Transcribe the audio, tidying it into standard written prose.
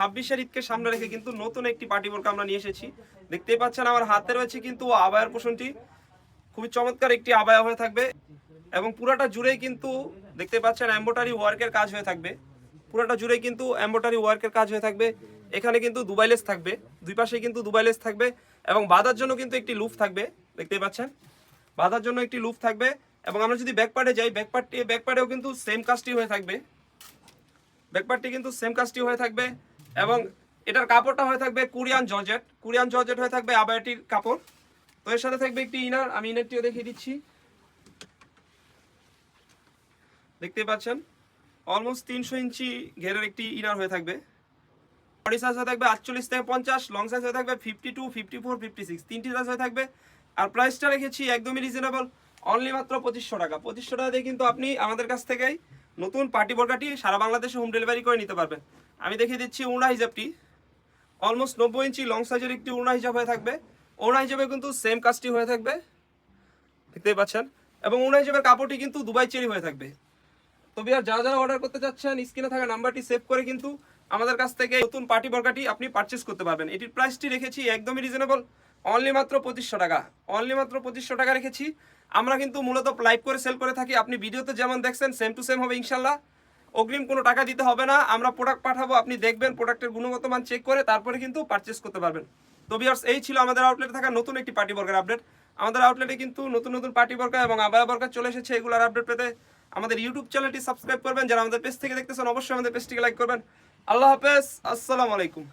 26 ঈদকে সামনে রেখে কিন্তু নতুন একটি পার্টি বোরকা আমরা নিয়ে এসেছি। দেখতেই পাচ্ছেন আমার হাতে রয়েছে কিন্তু আবায়ার পোষণটি খুবই চমৎকার একটি আবায়া হয়ে থাকবে এবং পুরাটা জুড়েই কিন্তু দেখতে পাচ্ছেন এমব্রয়ডারি ওয়ার্কের কাজ হয়ে থাকবে। পুরাটা জুড়েই কিন্তু এমব্রয়ডারি ওয়ার্কের কাজ হয়ে থাকবে। এখানে কিন্তু দুবাই লেস থাকবে, দুই পাশে কিন্তু দুবাই লেস থাকবে এবং বাঁধার জন্য কিন্তু একটি লুফ থাকবে। দেখতেই পাচ্ছেন বাঁধার জন্য একটি লুফ থাকবে। এবং আমরা যদি ব্যাক পার্টে যাই, ব্যাক পার্টেও কিন্তু সেম কাজটি হয়ে থাকবে। ব্যাক পার্টটি কিন্তু সেম কাজটি হয়ে থাকবে এবং এটার কাপড়টা হয়ে থাকবে কোরিয়ান জর্জেট হয়ে থাকবে আবায়াটির কাপড়। তো এর সাথে থাকবে একটি ইনার, আমি ইনারটিও দেখিয়ে দিচ্ছি। দেখতে পাচ্ছেন অলমোস্ট 300 ইঞ্চি ঘেরের একটি ইনার হয়ে থাকবে। বডি সাইজ হয়ে থাকবে 48 থেকে 50, লং সাইজ হয়ে থাকবে 52, 54, 56, তিনটি সাইজ হয়ে থাকবে। আর প্রাইসটা রেখেছি একদমই রিজনেবল, অনলি মাত্র 2500 টাকা। 2500 টাকা দিয়ে কিন্তু আপনি আমাদের কাছ থেকেই নতুন পার্টি বোরকাটি সারা বাংলাদেশে হোম ডেলিভারি করে নিতে পারবেন। আমি দেখিয়ে দিচ্ছি ওড়না হিজাবটি, অলমোস্ট 90 ইঞ্চি লং সাইজের একটি ওড়না হিজাব হয়ে থাকবে। ওড়না হিজাবে কিন্তু সেম কাজটি হয়ে থাকবে, দেখতেই পাচ্ছেন। এবং ওড়না হিজাবের কাপড়টি কিন্তু দুবাই চেরি হয়ে থাকবে। তো বিয়ার যারা যারা অর্ডার করতে চাচ্ছেন স্ক্রিনে থাকা নাম্বারটি সেভ করে কিন্তু আমাদের কাছ থেকে নতুন পার্টি বোরকাটি আপনি পারচেস করতে পারবেন। এটির প্রাইসটি রেখেছি একদমই রিজনেবল, অনলি মাত্র 2500 টাকা। অনলি মাত্র 2500 টাকা রেখেছি। আমরা কিন্তু মূলত লাইভ করে সেল করে থাকি। আপনি ভিডিওতে যেমন দেখছেন সেম টু সেম হবে ইনশাল্লাহ। অগ্রিম কোনো টাকা দিতে হবে না। আমরা প্রোডাক্ট পাঠাবো, আপনি দেখবেন, প্রোডাক্টের গুণগত মান চেক করে তারপরে কিন্তু পারচেস করতে পারবেন। তো ভিউয়ার্স, এই ছিল আমাদের আউটলেটে থাকা নতুন একটি পার্টি বোরকার আপডেট। আমাদের আউটলেটে কিন্তু নতুন নতুন পার্টি বোরকা এবং আবায়া বোরকা চলে এসেছে। এগুলোর আপডেট পেতে আমাদের ইউটিউব চ্যানেলটি সাবস্ক্রাইব করবেন। যারা আমাদের পেজ থেকে দেখতেছেন অবশ্যই আমাদের পেজটিকে লাইক করবেন। আল্লাহ হাফেজ, আসসালামু আলাইকুম।